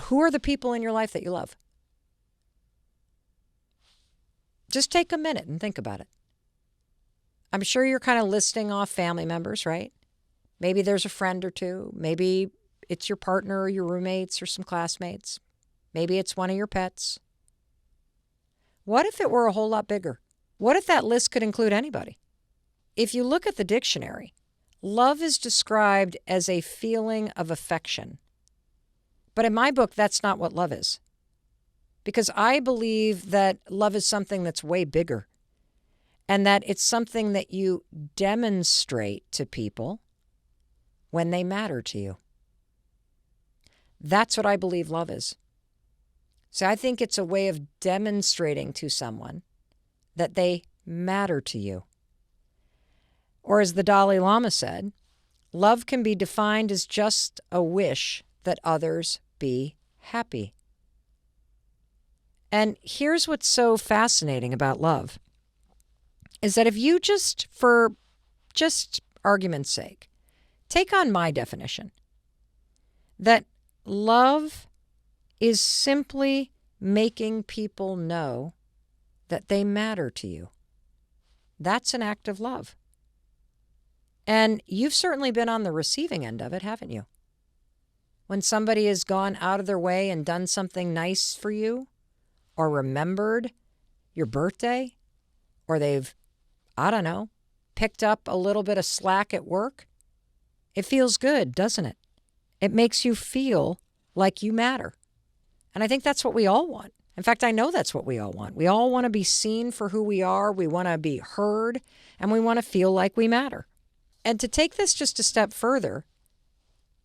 Who are the people in your life that you love? Just take a minute and think about it. I'm sure you're kind of listing off family members, right? Maybe there's a friend or two. Maybe it's your partner or your roommates or some classmates. Maybe it's one of your pets. What if it were a whole lot bigger? What if that list could include anybody? If you look at the dictionary, love is described as a feeling of affection. But in my book, that's not what love is. Because I believe that love is something that's way bigger. And that it's something that you demonstrate to people when they matter to you. That's what I believe love is. So I think it's a way of demonstrating to someone that they matter to you. Or as the Dalai Lama said, love can be defined as just a wish that others be happy. And here's what's so fascinating about love, is that if you for argument's sake, take on my definition, that love is simply making people know that they matter to you. That's an act of love. And you've certainly been on the receiving end of it, haven't you? When somebody has gone out of their way and done something nice for you, or remembered your birthday, or they've, picked up a little bit of slack at work, it feels good, doesn't it? It makes you feel like you matter. And I think that's what we all want. In fact, I know that's what we all want. We all want to be seen for who we are. We want to be heard, and we want to feel like we matter. And to take this just a step further,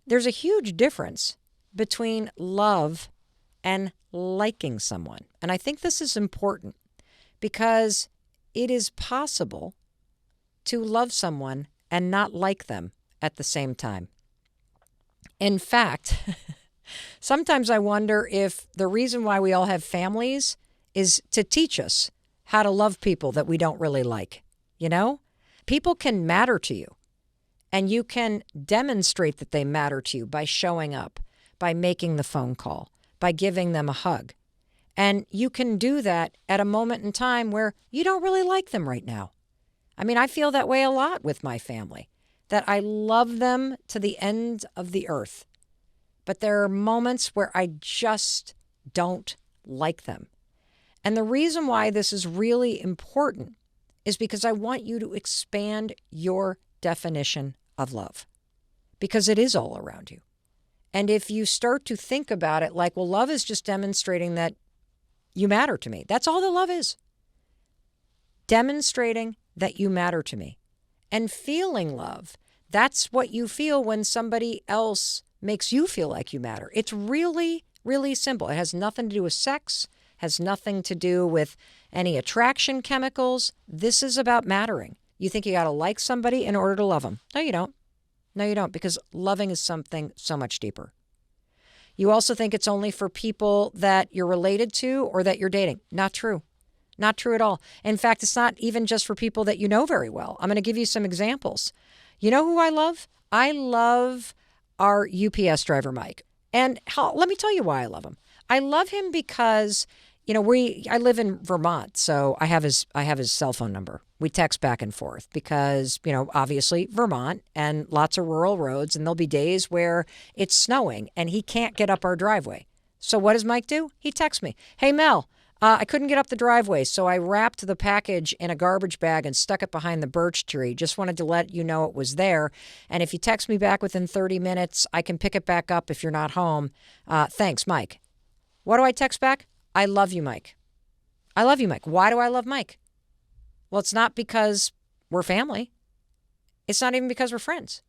there's a huge difference between love and liking someone. And I think this is important because it is possible to love someone and not like them at the same time. In fact, sometimes I wonder if the reason why we all have families is to teach us how to love people that we don't really like. You know, people can matter to you, and you can demonstrate that they matter to you by showing up, by making the phone call, by giving them a hug. And you can do that at a moment in time where you don't really like them right now. I mean, I feel that way a lot with my family, that I love them to the end of the earth. But there are moments where I just don't like them. And the reason why this is really important is because I want you to expand your definition of love, because it is all around you. And if you start to think about it like, well, love is just demonstrating that you matter to me. That's all that love is. Demonstrating that you matter to me. And feeling love, that's what you feel when somebody else makes you feel like you matter. It's really, really simple. It has nothing to do with sex, has nothing to do with any attraction chemicals. This is about mattering. You think you got to like somebody in order to love them. No, you don't. No, you don't, because loving is something so much deeper. You also think it's only for people that you're related to or that you're dating. Not true. Not true at all. In fact, it's not even just for people that you know very well. I'm going to give you some examples. You know who I love? I love our UPS driver, Mike. And let me tell you why I love him. I love him because, I live in Vermont, so I have his cell phone number. We text back and forth because, obviously Vermont and lots of rural roads, and there'll be days where it's snowing and he can't get up our driveway. So what does Mike do? He texts me, "Hey, Mel, I couldn't get up the driveway, so I wrapped the package in a garbage bag and stuck it behind the birch tree. Just wanted to let you know it was there. And if you text me back within 30 minutes, I can pick it back up if you're not home. Thanks, Mike." What do I text back? "I love you, Mike. I love you, Mike." Why do I love Mike? Well, it's not because we're family. It's not even because we're friends.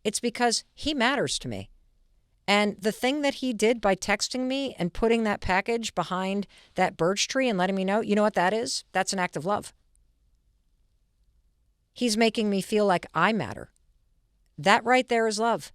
It's because he matters to me. And the thing that he did by texting me and putting that package behind that birch tree and letting me know, you know what that is? That's an act of love. He's making me feel like I matter. That right there is love.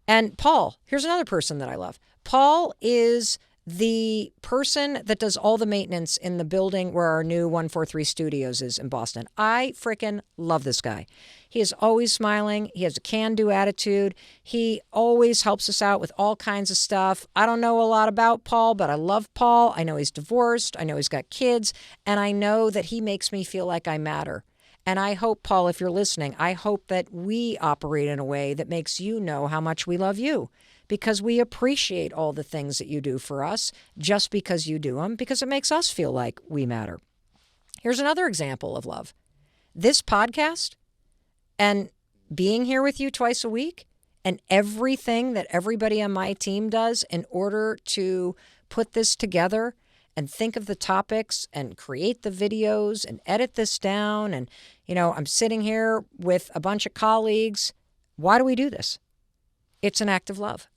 And Paul, here's another person that I love. Paul is the person that does all the maintenance in the building where our new 143 Studios is in Boston. I freaking love this guy. He is always smiling. He has a can-do attitude. He always helps us out with all kinds of stuff. I don't know a lot about Paul, but I love Paul. I know he's divorced. I know he's got kids. And I know that he makes me feel like I matter. And I hope, Paul, if you're listening, I hope that we operate in a way that makes you know how much we love you. Because we appreciate all the things that you do for us just because you do them, because it makes us feel like we matter. Here's another example of love. This podcast and being here with you twice a week and everything that everybody on my team does in order to put this together and think of the topics and create the videos and edit this down. And, I'm sitting here with a bunch of colleagues. Why do we do this? It's an act of love.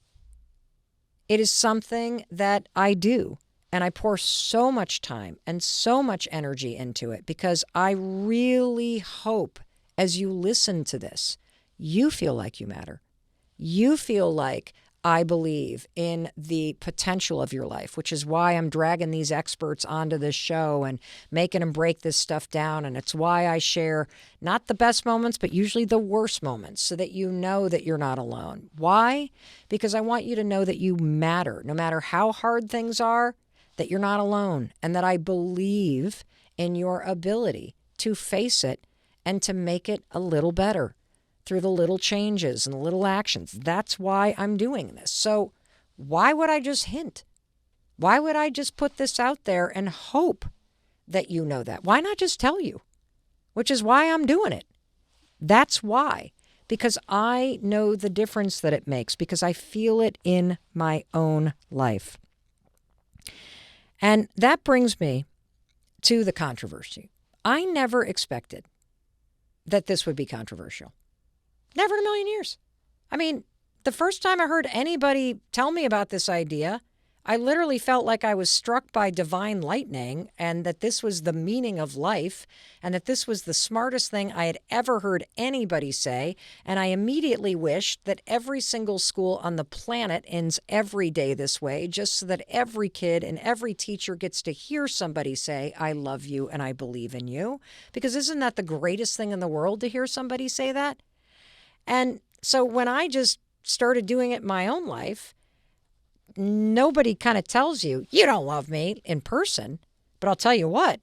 It is something that I do, and I pour so much time and so much energy into it because I really hope as you listen to this, you feel like you matter. You feel like I believe in the potential of your life, which is why I'm dragging these experts onto this show and making them break this stuff down. And it's why I share not the best moments, but usually the worst moments so that you know that you're not alone. Why? Because I want you to know that you matter, no matter how hard things are, that you're not alone, and that I believe in your ability to face it and to make it a little better through the little changes and the little actions. That's why I'm doing this. So why would I just hint? Why would I just put this out there and hope that you know that? Why not just tell you? Which is why I'm doing it. That's why. Because I know the difference that it makes, because I feel it in my own life. And that brings me to the controversy. I never expected that this would be controversial. Never in a million years. I mean, the first time I heard anybody tell me about this idea, I literally felt like I was struck by divine lightning and that this was the meaning of life and that this was the smartest thing I had ever heard anybody say. And I immediately wished that every single school on the planet ends every day this way, just so that every kid and every teacher gets to hear somebody say, I love you and I believe in you. Because isn't that the greatest thing in the world to hear somebody say that? And so when I just started doing it in my own life, nobody kind of tells you, you don't love me in person. But I'll tell you what,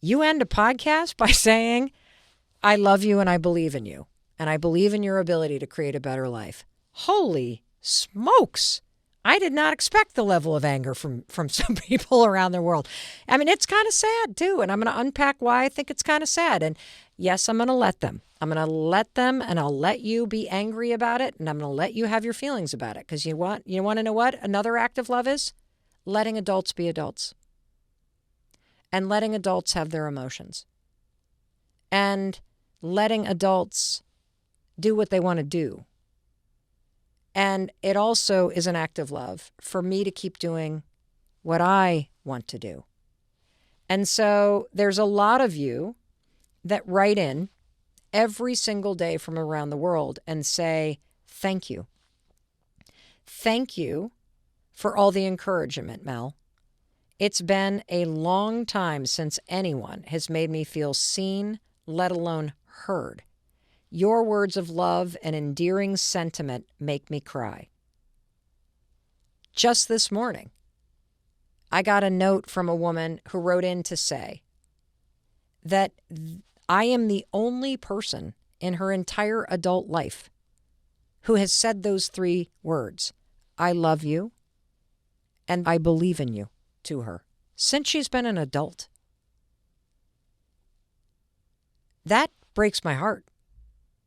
you end a podcast by saying, I love you and I believe in you. And I believe in your ability to create a better life. Holy smokes. I did not expect the level of anger from some people around the world. I mean, it's kind of sad too. And I'm going to unpack why I think it's kind of sad. And yes, I'm going to let them. I'm going to let them, and I'll let you be angry about it, and I'm going to let you have your feelings about it. Because you want to know what another act of love is? Letting adults be adults. And letting adults have their emotions. And letting adults do what they want to do. And it also is an act of love for me to keep doing what I want to do. And so there's a lot of you that write in every single day from around the world and say, thank you. Thank you for all the encouragement, Mel. It's been a long time since anyone has made me feel seen, let alone heard. Your words of love and endearing sentiment make me cry. Just this morning, I got a note from a woman who wrote in to say that I am the only person in her entire adult life who has said those three words, I love you and I believe in you, to her, since she's been an adult. That breaks my heart.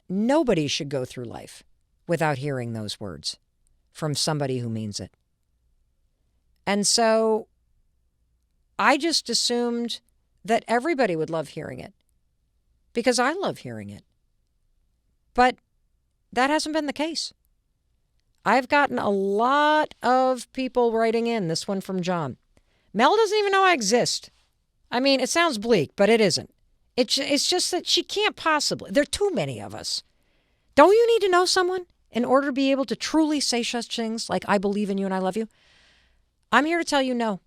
Nobody should go through life without hearing those words from somebody who means it. And so I just assumed that everybody would love hearing it because I love hearing it. But that hasn't been the case. I've gotten a lot of people writing in, this one from John. Mel doesn't even know I exist. I mean, it sounds bleak, but it isn't. It's just that she can't possibly. There are too many of us. Don't you need to know someone in order to be able to truly say such things like, I believe in you and I love you? I'm here to tell you no.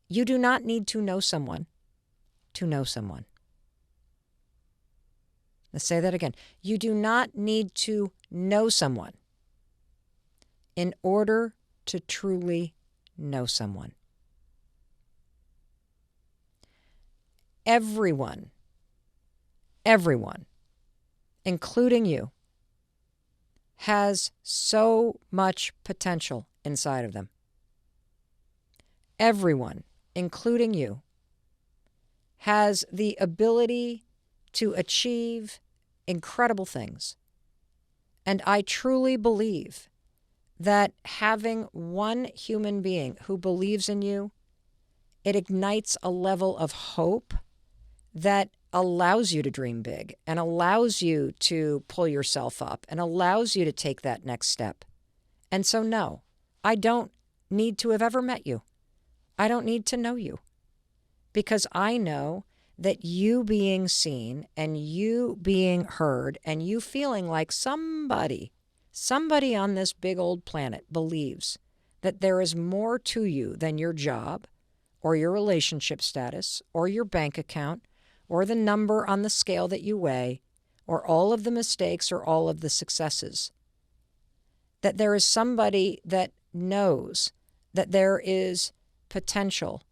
You do not need to know someone to know someone. Let's say that again. You do not need to know someone in order to truly know someone. Everyone, including you, has so much potential inside of them. Everyone, including you, has the ability to achieve incredible things. And I truly believe that having one human being who believes in you, it ignites a level of hope that allows you to dream big and allows you to pull yourself up and allows you to take that next step. And so, no, I don't need to have ever met you. I don't need to know you, because I know that you being seen and you being heard and you feeling like somebody on this big old planet believes that there is more to you than your job or your relationship status or your bank account or the number on the scale that you weigh or all of the mistakes or all of the successes. That there is somebody that knows that there is potential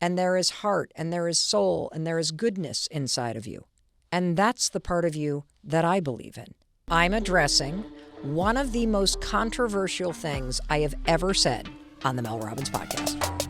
and there is heart and there is soul and there is goodness inside of you. And that's the part of you that I believe in. I'm addressing one of the most controversial things I have ever said on the Mel Robbins podcast.